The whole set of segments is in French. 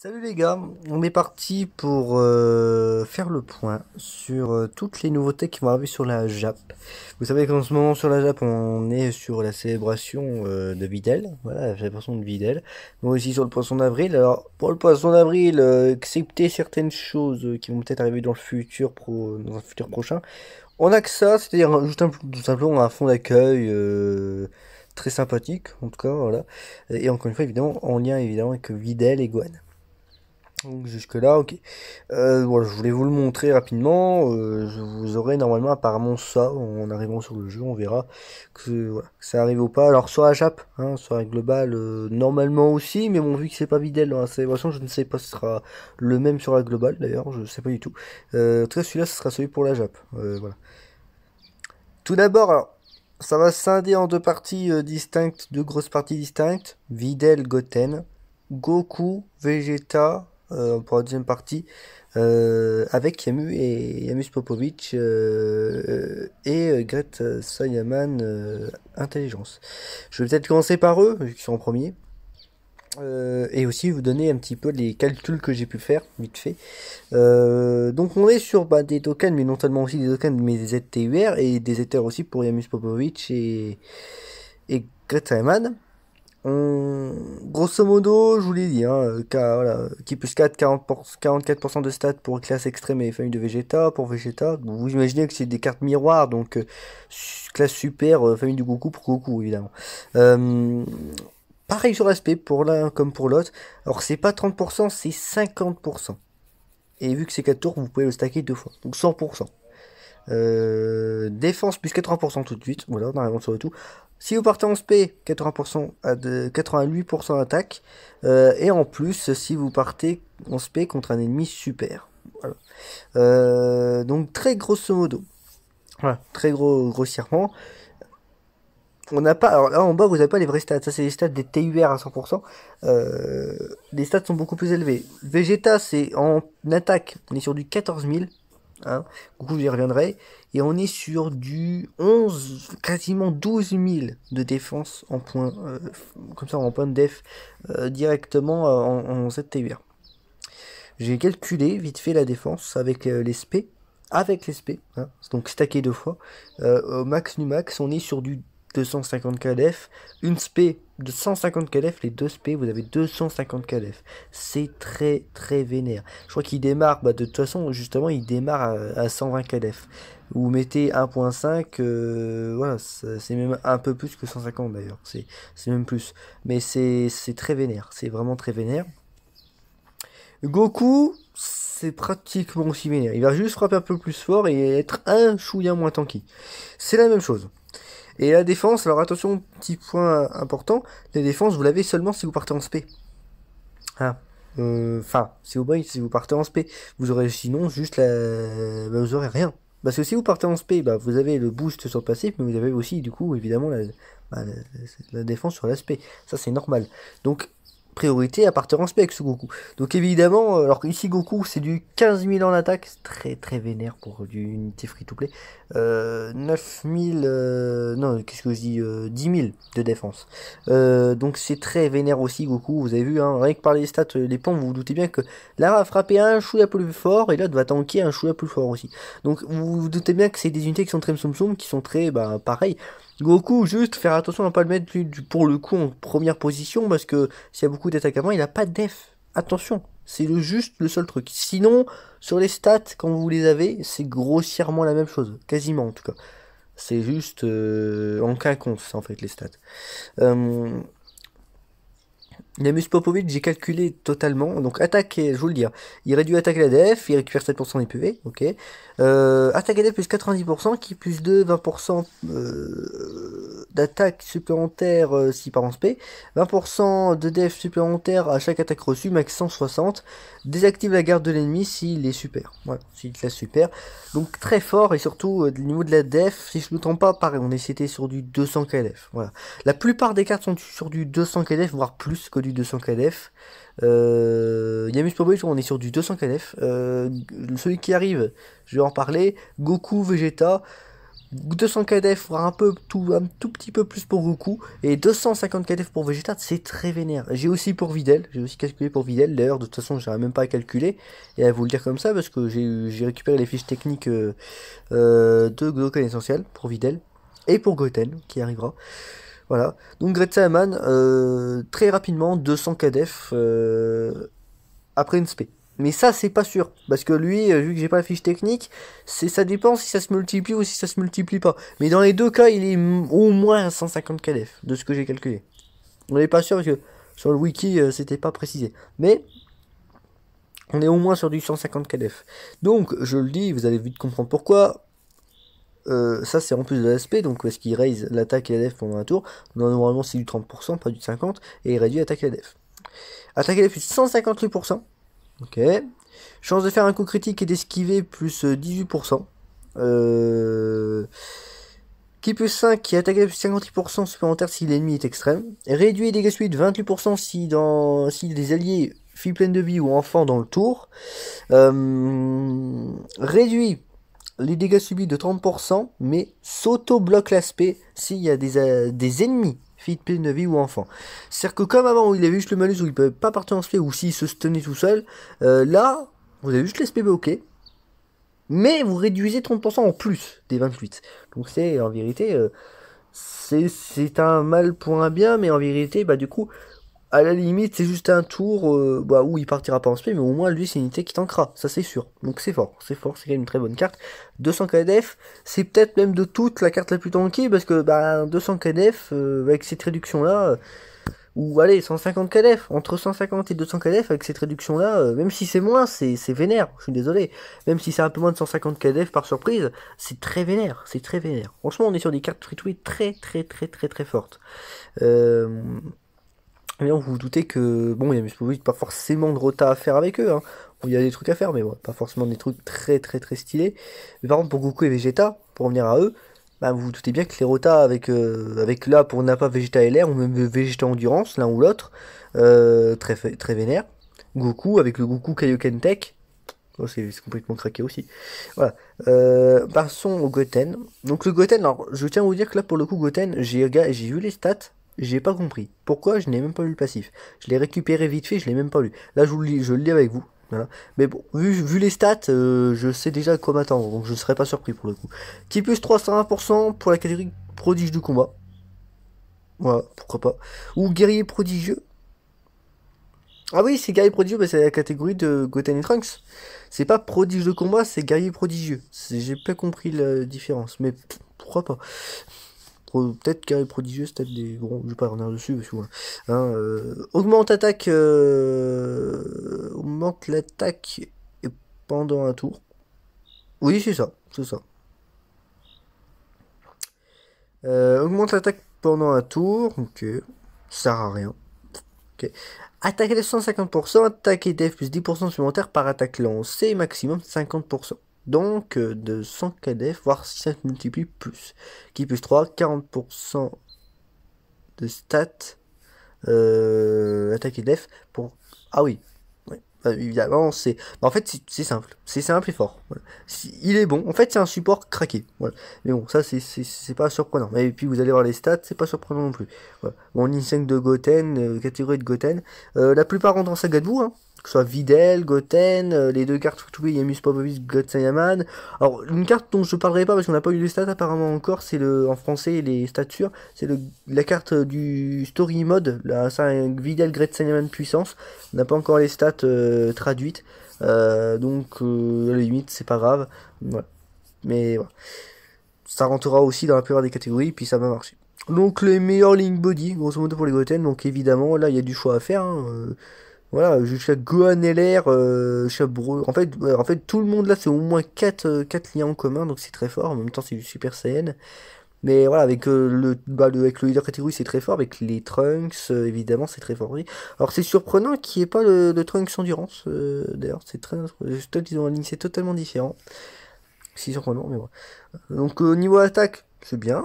Salut les gars, on est parti pour faire le point sur toutes les nouveautés qui vont arriver sur la JAP. Vous savez qu'en ce moment sur la JAP on est sur la célébration de Videl, voilà la célébration de Videl. Nous aussi sur le poisson d'avril. Alors pour le poisson d'avril, excepté certaines choses qui vont peut-être arriver dans le futur dans un futur prochain, on a que ça, c'est-à-dire juste tout simplement un fond d'accueil très sympathique en tout cas voilà. Et encore une fois évidemment en lien évidemment avec Videl et Gwen. Donc jusque là, ok. Voilà, je voulais vous le montrer rapidement. Je vous aurai normalement apparemment ça en arrivant sur le jeu. On verra voilà, que ça arrive ou pas. Alors sur la JAP, sur la globale, normalement aussi. Mais bon, vu que c'est pas Videl dans la célébration, je ne sais pas si ce sera le même sur la globale. D'ailleurs, je sais pas du tout. En tout cas, celui-là, ce sera celui pour la JAP. Voilà. Tout d'abord, alors, ça va se scinder en deux parties distinctes, deux grosses parties distinctes. Videl, Goten, Goku, Vegeta pour la deuxième partie, avec Yamu et Yamus Popovic et Gret Sayaman Intelligence. Je vais peut-être commencer par eux, vu qu'ils sont en premier. Et aussi vous donner un petit peu les calculs que j'ai pu faire, vite fait. Donc on est sur des tokens, mais non seulement aussi des tokens, mais des ZTUR et des Ethers aussi pour Yamus Popovic et Gret Sayaman. Grosso modo, je vous l'ai dit, voilà, qui plus 4, 44% de stats pour classe extrême et famille de Vegeta. Pour Vegeta, vous imaginez que c'est des cartes miroirs, donc classe super, famille de Goku pour Goku, évidemment. Euh, Pareil sur l'aspect, pour l'un comme pour l'autre. Alors c'est pas 30%, c'est 50%. Et vu que c'est 4 tours, vous pouvez le stacker deux fois, donc 100%. Défense plus 80% tout de suite, voilà, on arrive sur le tout. Si vous partez en SP, 80% à 88% d'attaque. Et en plus, si vous partez en SP contre un ennemi super. Voilà. Donc très grosso modo. Voilà, très grossièrement. On n'a pas. Alors là en bas, vous n'avez pas les vrais stats. Ça, c'est les stats des TUR à 100%. Les stats sont beaucoup plus élevés. Vegeta, c'est en attaque. On est sur du 14 000. Hein. Du coup, j'y reviendrai. Et on est sur du 11, quasiment 12 000 de défense en points, comme ça en point de def, directement en ZTUR. J'ai calculé vite fait la défense avec les SP, avec les SP, donc stacké deux fois. Au max nu max, on est sur du 250 KDF, une SP de 150 KDF, les deux SP, vous avez 250 KDF. C'est très très vénère. Je crois qu'il démarre, de toute façon, justement, il démarre à 120 KDF. Vous mettez 1.5, voilà, c'est même un peu plus que 150 d'ailleurs, c'est même plus. Mais c'est très vénère, c'est vraiment très vénère. Goku, c'est pratiquement similaire. Il va juste frapper un peu plus fort et être un chouïa moins tanky. C'est la même chose. Et la défense, alors attention, petit point important, la défense, vous l'avez seulement si vous partez en SP. Enfin, si vous partez en SP, vous aurez sinon juste vous aurez rien. Parce que si vous partez en SP, vous avez le boost sur le passif, mais vous avez aussi, du coup, évidemment, la défense sur l'aspect. Ça, c'est normal. Donc, priorité à partir en spé avec ce Goku. Donc évidemment, alors ici Goku c'est du 15 000 en attaque, c'est très très vénère pour du unité free to play. 9 000, non qu'est-ce que je dis, 10 000 de défense. Donc c'est très vénère aussi Goku, vous avez vu, rien que par les stats, les pompes, vous vous doutez bien que là va frapper un chouïa plus fort et l'autre va tanker un chouïa plus fort aussi. Donc vous vous doutez bien que c'est des unités qui sont très soum qui sont très, pareil. Goku, juste faire attention à ne pas le mettre pour le coup en première position parce que s'il y a beaucoup d'attaques avant, il n'a pas de def. Attention, c'est juste le seul truc. Sinon, sur les stats, quand vous les avez, c'est grossièrement la même chose. Quasiment en tout cas. C'est juste en quinconce en fait les stats. Namus Popovic, j'ai calculé totalement. Donc, attaque, je vous le dis, il réduit attaque la def, il récupère 7% des PV, ok. Attaque à def plus 90%, qui plus 2, 20% d'attaque supplémentaire si par en spé. 20% de def supplémentaire à chaque attaque reçue, max 160. Désactive la garde de l'ennemi s'il est super. Voilà, s'il classe super. Donc, très fort, et surtout, au niveau de la def, si je ne me trompe pas, pareil, on était sur du 200 KDF. Voilà. La plupart des cartes sont sur du 200 KDF, voire plus que du 200 KDF. Yamus Popovic, on est sur du 200 KDF. Celui qui arrive, je vais en parler. Goku, Vegeta. 200 KDF, voire un tout petit peu plus pour Goku, et 250 KDF pour Vegeta, c'est très vénère. J'ai aussi pour Videl, j'ai aussi calculé pour Videl, d'ailleurs de toute façon j'arrive même pas à calculer, et à vous le dire comme ça, parce que j'ai récupéré les fiches techniques de Goku Essentiel pour Videl, et pour Goten, qui arrivera. Voilà, donc Great Saiyaman, très rapidement, 200 KDF après une spé. Mais ça, c'est pas sûr. Parce que lui, vu que j'ai pas la fiche technique, ça dépend si ça se multiplie ou si ça se multiplie pas. Mais dans les deux cas, il est au moins à 150 KDF, de ce que j'ai calculé. On n'est pas sûr parce que sur le wiki, c'était pas précisé. Mais on est au moins sur du 150 KDF. Donc, je le dis, vous allez vite comprendre pourquoi. Ça, c'est en plus de l'aspect, donc parce qu'il raise l'attaque et la def pendant un tour. Normalement, c'est du 30%, pas du 50%. Et il réduit l'attaque et la def. Attaque et la def, plus 158%. Ok. Chance de faire un coup critique et d'esquiver plus 18%. Qui plus 5 qui attaque plus 58% supplémentaire si l'ennemi est extrême. Réduit les dégâts subis de 28% si les alliés filent pleine de vie ou enfants dans le tour. Réduit les dégâts subis de 30%, mais s'auto-bloque l'aspect s'il y a des ennemis filles pleine de vie ou enfants. C'est-à-dire que comme avant où il avait juste le malus où il ne pouvait pas partir en spé ou s'il se stunnait tout seul, là, vous avez juste l'SP bloqué, mais vous réduisez 30% en plus des 28. Donc c'est en vérité, c'est un mal pour un bien, mais en vérité, bah du coup, à la limite, c'est juste un tour où il partira pas en spé, mais au moins lui, c'est une unité qui tankera, ça c'est sûr. Donc c'est fort, c'est quand même une très bonne carte. 200 KDF, c'est peut-être même de toute la carte la plus tankée, parce que 200 KDF, avec cette réduction-là, ou allez, 150 KDF, entre 150 et 200 KDF, avec cette réduction-là, même si c'est moins, c'est vénère, je suis désolé. Même si c'est un peu moins de 150 KDF par surprise, c'est très vénère, c'est très vénère. Franchement, on est sur des cartes free-to-play très fortes. Mais vous vous doutez que, bon, il y a pas forcément de rota à faire avec eux, hein. Il y a des trucs à faire, mais ouais, pas forcément des trucs très stylés. Mais par contre, pour Goku et Vegeta, pour revenir à eux, vous vous doutez bien que les rotas avec là, pour Nappa, Vegeta LR, ou même Vegeta Endurance, l'un ou l'autre, très vénère. Goku, avec le Goku Kaioken Tech, oh, c'est complètement craqué aussi. Voilà. Passons au Goten. Donc le Goten, alors, je tiens à vous dire que là, pour le coup, Goten, j'ai vu les stats. J'ai pas compris. Pourquoi je n'ai même pas lu le passif. Je l'ai récupéré vite fait, je l'ai même pas lu. Là, je le lis avec vous. Voilà. Mais bon, vu les stats, je sais déjà à quoi m'attendre, donc je ne serai pas surpris pour le coup. Qui plus 301% pour la catégorie prodige du combat. Voilà, pourquoi pas. Ou guerrier prodigieux. Ah oui, c'est guerrier prodigieux, c'est la catégorie de Goten et Trunks. C'est pas prodige de combat, c'est guerrier prodigieux. J'ai pas compris la différence, mais pourquoi pas. Peut-être guerrier prodigieux, c'est peut-être des... Bon, je vais pas revenir dessus, parce que... Hein, augmente l'attaque pendant un tour. Oui, c'est ça, c'est ça. Augmente l'attaque pendant un tour, ok. Ça sert à rien. Ok. Attaque de 150%, attaque et def plus 10% supplémentaire par attaque lancée, maximum 50%. Donc de 100 KDF, voire si ça se multiplie plus. Qui plus 3, 40% de stats, attaque et def pour... Ah oui, ouais. Évidemment, c'est... En fait, c'est simple. C'est simple et fort. Voilà. Il est bon. En fait, c'est un support craqué. Voilà. Mais bon, ça, c'est pas surprenant. Et puis, vous allez voir les stats, c'est pas surprenant non plus. Voilà. Bon, ligne 5 de Goten, catégorie de Goten. La plupart rentrent en saga de vous, hein. Que ce soit Videl, Goten, les deux cartes free-to-play, Yamus Popovic, God Saiyaman. Alors, une carte dont je parlerai pas parce qu'on n'a pas eu les stats apparemment encore, c'est en français, les stats sûrs, c'est la carte du Story Mode, c'est un Videl Great Saiyaman puissance. On n'a pas encore les stats traduites, donc à la limite, c'est pas grave. Voilà. Mais voilà. Ça rentrera aussi dans la plupart des catégories, puis ça va marcher. Donc, les meilleurs Link Body, grosso modo pour les Goten, donc évidemment, là, il y a du choix à faire, hein. Voilà, jusqu'à Gohan LR, en fait, tout le monde là, c'est au moins 4 liens en commun, donc c'est très fort. En même temps, c'est du Super Saiyan. Mais voilà, avec avec le leader catégorie, c'est très fort. Avec les Trunks, évidemment, c'est très fort. Oui. Alors, c'est surprenant qu'il n'y ait pas le Trunks Endurance. D'ailleurs, c'est très. Peut-être qu'ils ont un ligne, c'est totalement différent. C'est surprenant, mais voilà. Donc, niveau attaque, c'est bien.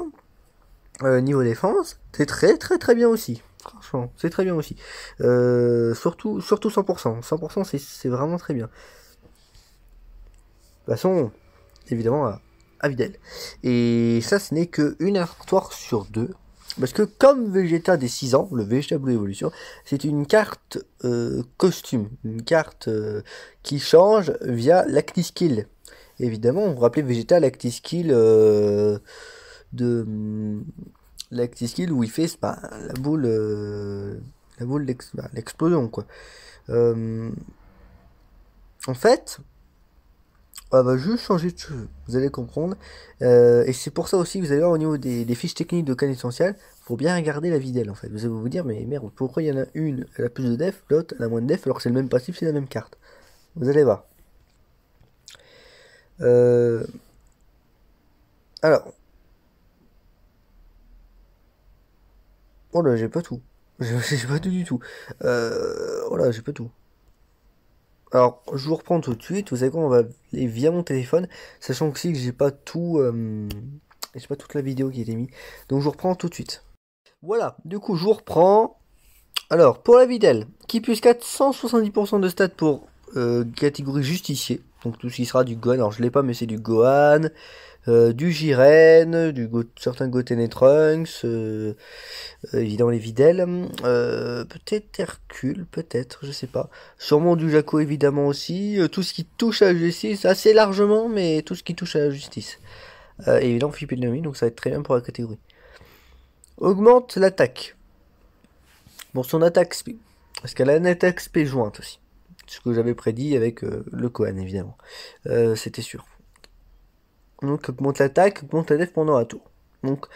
Niveau défense, c'est très bien aussi. Franchement, c'est très bien aussi. Surtout 100%. 100%, c'est vraiment très bien. De toute façon, évidemment, à Videl. Et ça, ce n'est qu'une victoire sur deux. Parce que comme Vegeta des 6 ans, le Vegeta Blue Evolution, c'est une carte costume, une carte qui change via l'Actiskill. Évidemment, vous vous rappelez Vegeta, l'Actiskill de l'Actiskill où il fait la boule l'explosion quoi. En fait, on va juste changer de cheveux, vous allez comprendre. Et c'est pour ça aussi, vous allez voir au niveau des fiches techniques de Can Essentiel, faut bien regarder la Videl en fait. Vous allez vous dire, mais merde, pourquoi il y en a une, elle a plus de def, l'autre, elle a moins de def, alors que c'est le même passif, c'est la même carte. Vous allez voir. Alors. Oh là, j'ai pas tout. J'ai pas tout du tout. Oh là, j'ai pas tout. Alors, je vous reprends tout de suite. Vous savez quoi, on va aller via mon téléphone, sachant que si j'ai pas tout, j'ai pas toute la vidéo qui a été mise. Donc je vous reprends tout de suite. Voilà, du coup, je vous reprends. Alors, pour la Videl, qui plus 470% de stats pour catégorie justicier. Donc tout ce qui sera du Gohan. Alors je l'ai pas, mais c'est du Gohan, du Jiren, certains Goten et Trunks, évidemment les Videl, peut-être Hercule, peut-être, je sais pas. Sûrement du Jaco évidemment aussi. Tout ce qui touche à la justice, assez largement, mais tout ce qui touche à la justice. Et évidemment Fipilnomi, donc ça va être très bien pour la catégorie. Augmente l'attaque. Bon, son attaque SP. Parce qu'elle a une attaque SP jointe aussi. Ce que j'avais prédit avec le Kohan, évidemment. C'était sûr. Donc, augmente l'attaque, augmente la def pendant un tour. Donc,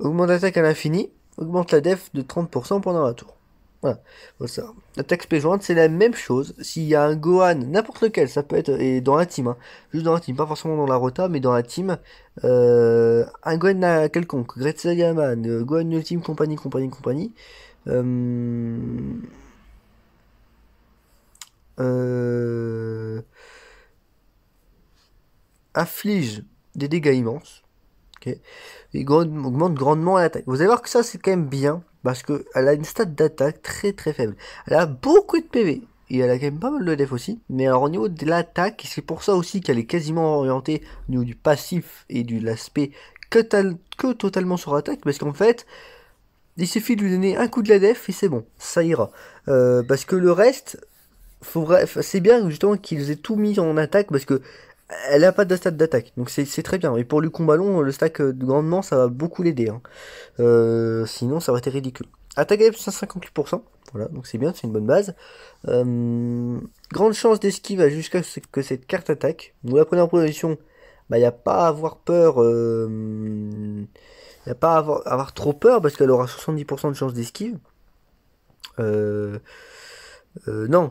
augmente l'attaque à l'infini, augmente la def de 30% pendant un tour. Voilà. Ça. L'attaque SP jointe, c'est la même chose. S'il y a un Gohan, n'importe lequel, ça peut être, et dans la team, hein, juste dans la team, pas forcément dans la rota, mais dans la team, un Gohan quelconque, Great Saiyaman, Gohan Ultime, compagnie, inflige des dégâts immenses, okay, et augmente grandement l'attaque. Vous allez voir que ça c'est quand même bien, parce qu'elle a une stat d'attaque très très faible. Elle a beaucoup de PV, et elle a quand même pas mal de def aussi, mais alors au niveau de l'attaque, c'est pour ça aussi qu'elle est quasiment orientée au niveau du passif et de l'aspect que totalement sur attaque, parce qu'en fait, il suffit de lui donner un coup de la def et c'est bon, ça ira. Parce que le reste, c'est bien justement qu'ils aient tout mis en attaque parce que elle a pas de stat d'attaque, donc c'est très bien. Et pour le combat long, le stack grandement, ça va beaucoup l'aider. Hein. Sinon, ça aurait été ridicule. Attaque à 58%, voilà, donc c'est bien, c'est une bonne base. Grande chance d'esquive jusqu'à ce que cette carte attaque. Vous la prenez en position, bah, il n'y a pas à avoir peur. Il n'y a pas à avoir trop peur parce qu'elle aura 70% de chance d'esquive. Non,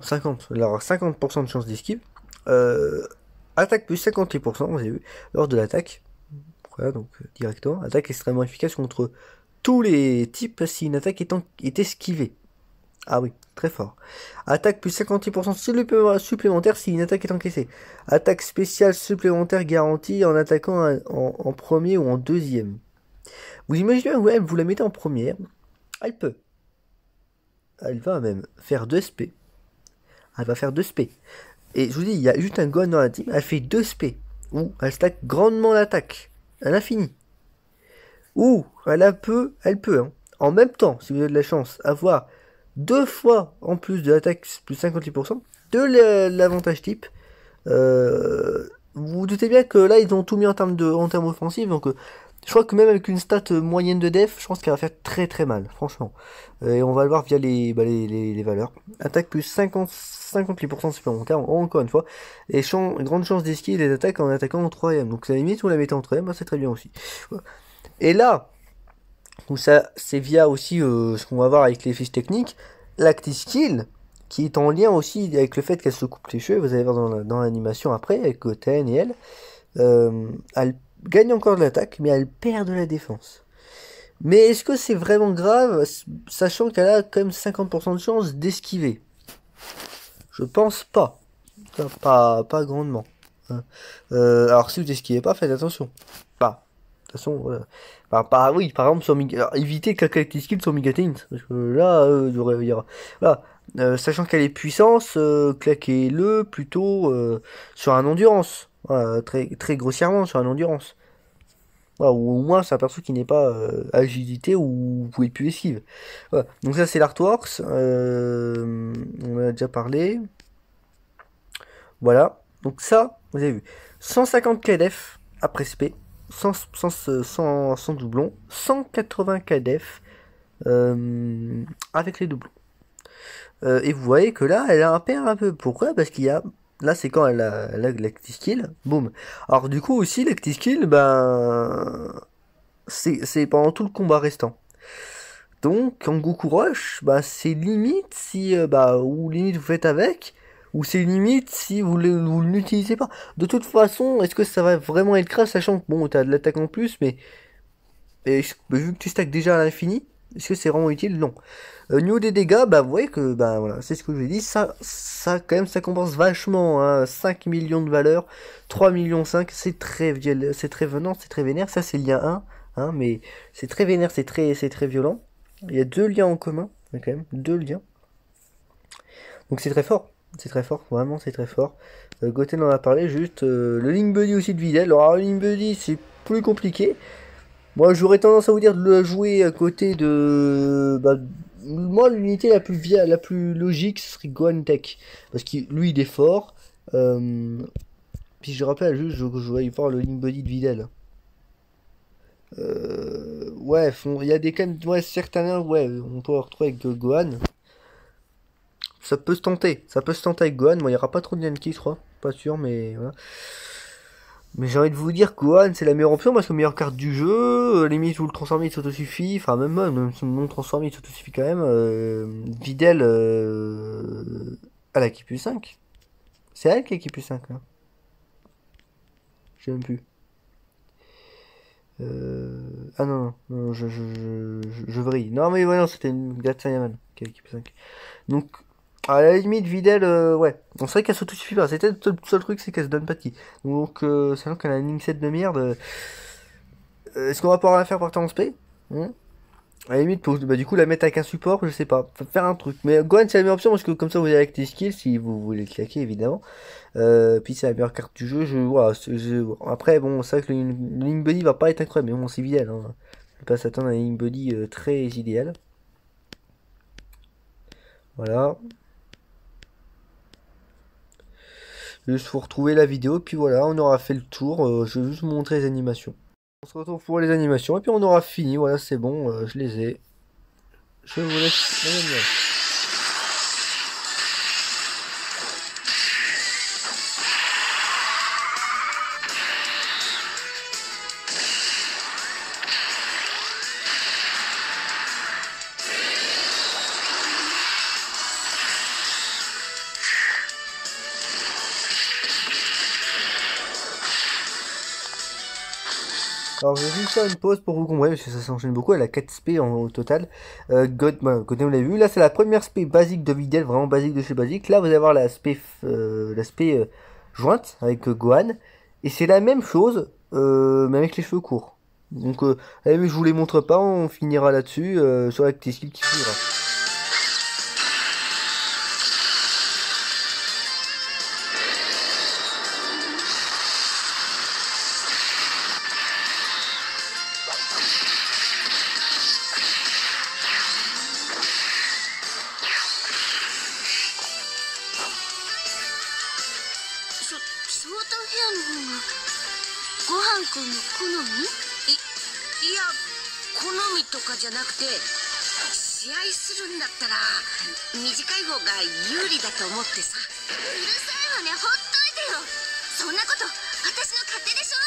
50. Elle aura 50% de chance d'esquive. Attaque plus 58%, vous avez vu, lors de l'attaque. Voilà, donc directement. Attaque extrêmement efficace contre tous les types si une attaque est esquivée. Ah oui, très fort. Attaque plus 58% supplémentaire si une attaque est encaissée. Attaque spéciale supplémentaire garantie en attaquant en premier ou en deuxième. Vous imaginez, ouais, vous la mettez en première. Elle peut. Elle va même faire 2 SP. Elle va faire 2 SP. Et je vous dis, il y a juste un Gohan dans la team, elle fait 2 SP. Ou elle stack grandement l'attaque. À l'infini. Ou elle peut, hein, en même temps, si vous avez de la chance, avoir 2 fois en plus de l'attaque plus 58%, de l'avantage type. Vous vous doutez bien que là, ils ont tout mis en termes offensifs, donc je crois que même avec une stat moyenne de def, je pense qu'elle va faire très très mal, franchement. Et on va le voir via les valeurs. Attaque plus 58% supplémentaire, encore une fois. Et grande chance d'esquiver les attaques en attaquant en 3ème. Donc à la limite, vous la mettez en 3ème, bah, c'est très bien aussi. Et là, où ça, c'est via aussi ce qu'on va voir avec les fiches techniques, l'Actiskill, qui est en lien aussi avec le fait qu'elle se coupe les cheveux. Vous allez voir dans l'animation après, avec Goten et elle gagne encore de l'attaque, mais elle perd de la défense. Mais est-ce que c'est vraiment grave, sachant qu'elle a quand même 50% de chance d'esquiver? Je pense pas. Pas grandement. Hein. Alors si vous esquivez pas, faites attention. Pas. De toute façon, voilà. Oui, par exemple, sur évitez quelques skills sur Megatins. Parce que là, il y aura. Voilà. Sachant qu'elle est puissance, claquez-le plutôt sur un endurance. Voilà, très grossièrement sur un endurance. Voilà, ou au moins c'est un perso qui n'est pas agilité ou vous pouvez plus esquive. Voilà. Donc ça c'est l'Artworks, on en a déjà parlé. Voilà, donc ça, vous avez vu, 150 KDF après SP, sans doublon, 180 KDF avec les doublons. Et vous voyez que là, elle a un perd un peu. Pourquoi? Parce qu'il y a... Là, c'est quand elle a l'Acti-Skill. Boum. Alors du coup aussi, l'Acti-Skill, ben... C'est pendant tout le combat restant. Donc, en Goku Rush, bah, c'est limite si... bah, ou limite vous faites avec, ou c'est limite si vous ne l'utilisez pas. De toute façon, est-ce que ça va vraiment être grave, sachant que, bon, t'as de l'attaque en plus, mais... vu que tu stacks déjà à l'infini, est-ce que c'est vraiment utile? Non. Niveau des dégâts, bah vous voyez que bah voilà, c'est ce que je vous ai dit, ça quand même ça compense vachement, hein. 5 millions de valeur, 3 millions 5, c'est très venant, c'est très vénère, ça c'est lien 1, hein, mais c'est très vénère, c'est très violent. Il y a deux liens en commun, il y a quand même deux liens. Donc c'est très fort, vraiment c'est très fort. Goten en a parlé, juste le Link Buddy aussi de Videl. Alors le Link Buddy c'est plus compliqué. Moi, j'aurais tendance à vous dire de le jouer à côté de... Bah, moi, l'unité la plus logique, ce serait Gohan Tech. Parce que lui, il est fort. Puis je rappelle juste, je vais voir le Link Body de Videl. Ouais, il y a des quand même... Ouais, certains, ouais, on peut retrouver avec Gohan. Ça peut se tenter. Ça peut se tenter avec Gohan. Bon, il n'y aura pas trop de Yankee, je crois. Pas sûr, mais voilà. Mais j'ai envie de vous dire que Gohan c'est la meilleure option parce que meilleure carte du jeu, limite vous le transformez il s'autosuffit, enfin même si non transformé il s'autosuffit quand même. Videl elle a qui plus 5. C'est elle qui a qui plus 5 là. Je sais même plus. Ah non, non, je vrille. Non mais ouais non c'était une Gatsayaman qui a qui plus 5. Donc à la limite Videl ouais. On sait qu'elle s'autosuffit pas. C'était le seul truc c'est qu'elle se donne pas de ki. Donc sachant qu'elle a une ligne 7 de merde. Est-ce qu'on va pouvoir la faire porter en spé? À la limite, pour, bah, du coup, la mettre avec un support, je sais pas. Faut faire un truc. Mais Gohan, c'est la meilleure option parce que comme ça, vous avez avec tes skills si vous voulez claquer, évidemment. Puis c'est la meilleure carte du jeu. Voilà, après, bon, c'est vrai que le Link Buddy va pas être incroyable, mais bon, c'est idéal. Hein. Je vais pas s'attendre à un Link Buddy très idéal. Voilà. Juste pour retrouver la vidéo, puis voilà, on aura fait le tour. Je vais juste vous montrer les animations. On se retrouve pour les animations, et puis on aura fini. Voilà, c'est bon, je les ai. Je vous laisse. Alors je vais juste faire une pause pour vous comprendre, parce que ça s'enchaîne beaucoup, elle a 4 spé au total. Côté vous l'avez vu, là c'est la première spé basique de Videl, vraiment basique de chez basique. Là vous allez avoir la spé, jointe avec Gohan. Et c'est la même chose, mais avec les cheveux courts. Donc allez, je vous les montre pas, on finira là-dessus, sur la petite skill qui finira. ショートヘアの方がごはんくんの好み？いや好みとかじゃなくて、試合するんだったら短い方が有利だと思ってさ。うるさいわね、ほっといてよ。そんなこと私の勝手でしょ。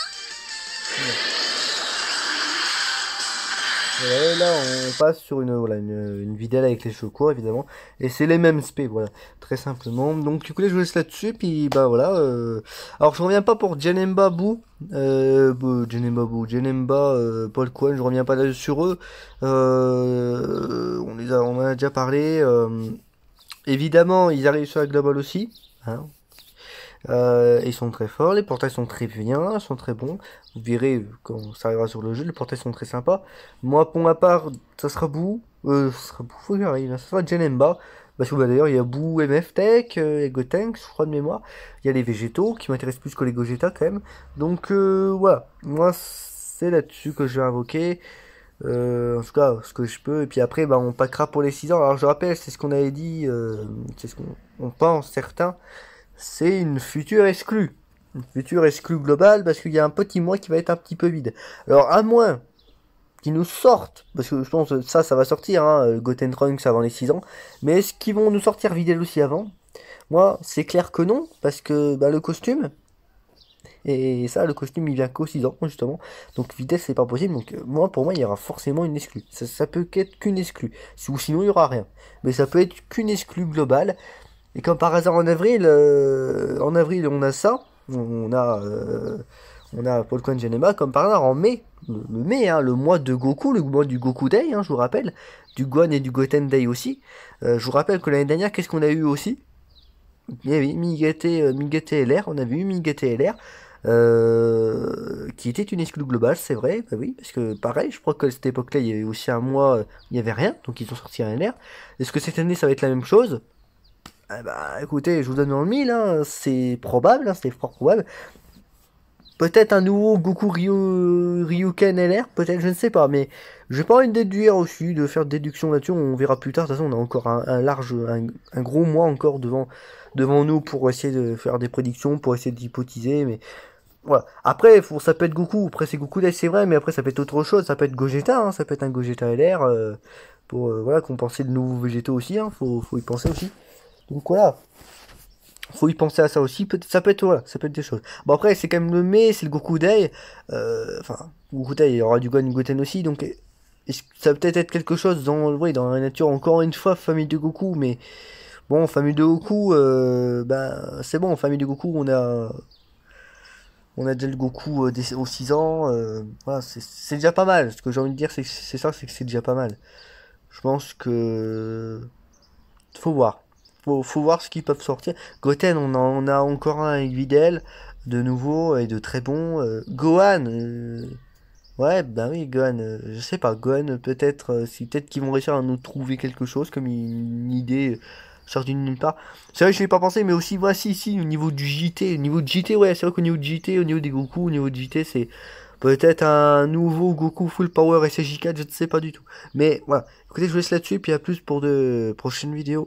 Et là, on passe sur une vidéo avec les cheveux courts, évidemment. Et c'est les mêmes spé, voilà. Très simplement. Donc, du coup, là, je vous laisse là-dessus. Puis, bah, voilà. Alors, je reviens pas pour Janemba Boo. Janemba, Paul Kwan, je reviens pas là sur eux. On en a déjà parlé. Évidemment, ils arrivent sur la Global aussi. Hein. Ils sont très forts, les portails sont très bien, sont très bons. Vous verrez quand ça arrivera sur le jeu, les portails sont très sympas. Moi, pour ma part, ça sera Boo. Ça sera Boo, faut que j'arrive, ça sera Janemba. Parce que bah, d'ailleurs, il y a Boo MF Tech, et Gotenks, je crois de mémoire. Il y a les végétaux qui m'intéressent plus que les Gogeta quand même. Donc voilà, moi c'est là-dessus que je vais invoquer. En tout cas, ce que je peux. Et puis après, bah, on packera pour les 6 ans. Alors je rappelle, c'est ce qu'on avait dit, c'est ce qu'on pense, certains. C'est une future exclue. Une future exclue globale parce qu'il y a un petit mois qui va être un petit peu vide. Alors à moins qu'ils nous sortent, parce que je pense que ça va sortir, hein, Goten Trunks avant les 6 ans, mais est-ce qu'ils vont nous sortir Videl aussi avant? Moi, c'est clair que non, parce que bah, le costume, et ça, le costume, il vient qu'aux 6 ans, justement, donc Videl, c'est pas possible, donc moi, pour moi, il y aura forcément une exclue. Ça peut qu'être qu'une exclue, ou sinon, il y aura rien. Mais ça peut être qu'une exclue globale, et comme par hasard en avril, on a ça, on a... on a Polkon Genema comme par hasard en mai, le mai, hein, le mois de Goku, le mois du Goku Day, hein, je vous rappelle, du Gohan et du Goten Day aussi. Je vous rappelle que l'année dernière, qu'est-ce qu'on a eu aussi? Il y avait Migate, Migate LR, on avait eu Migate LR, qui était une exclue globale, c'est vrai, bah oui, parce que pareil, je crois que à cette époque-là, il y avait aussi un mois, il n'y avait rien, donc ils ont sorti un LR. Est-ce que cette année, ça va être la même chose? Ah bah écoutez, je vous donne dans le mille, hein, c'est probable, hein, c'est fort probable. Peut-être un nouveau Goku Ryuken LR, peut-être, je ne sais pas, mais j'ai pas envie de déduire aussi, de faire de déduction là-dessus, on verra plus tard, de toute façon on a encore un gros mois encore devant nous pour essayer de faire des prédictions, pour essayer d'hypothiser, mais voilà. Après, ça peut être Goku, après c'est Goku Day, c'est vrai, mais après ça peut être autre chose, ça peut être Gogeta, hein, ça peut être un Gogeta LR, pour voilà, compenser de nouveaux végétaux aussi, hein, faut y penser aussi. Donc voilà, faut y penser à ça aussi. Ça peut être voilà, ça peut être des choses. Bon après c'est quand même le mai, c'est le Goku Day. Enfin Goku Day, il y aura du Gohan Goten aussi, donc ça va peut-être être quelque chose dans ouais, dans la nature. Encore une fois famille de Goku, mais bon famille de Goku, ben c'est bon famille de Goku on a déjà le Goku aux 6 ans. Voilà c'est déjà pas mal. Ce que j'ai envie de dire c'est ça, c'est que c'est déjà pas mal. Je pense que faut voir. Faut voir ce qu'ils peuvent sortir. Goten, on a encore un avec Videl, de nouveau, et de très bon. Gohan, ouais, bah oui, Gohan, je sais pas, Gohan, peut-être, si peut-être qu'ils vont réussir à nous trouver quelque chose, comme une idée sortie de nulle part. C'est vrai que je n'ai pas pensé, mais aussi, moi, si, au niveau du JT, au niveau de JT, ouais, c'est vrai qu'au niveau de JT, au niveau des Goku, au niveau de JT, c'est peut-être un nouveau Goku Full Power SSJ4, je ne sais pas du tout. Mais voilà, écoutez, je vous laisse là-dessus, puis à plus pour de prochaines vidéos.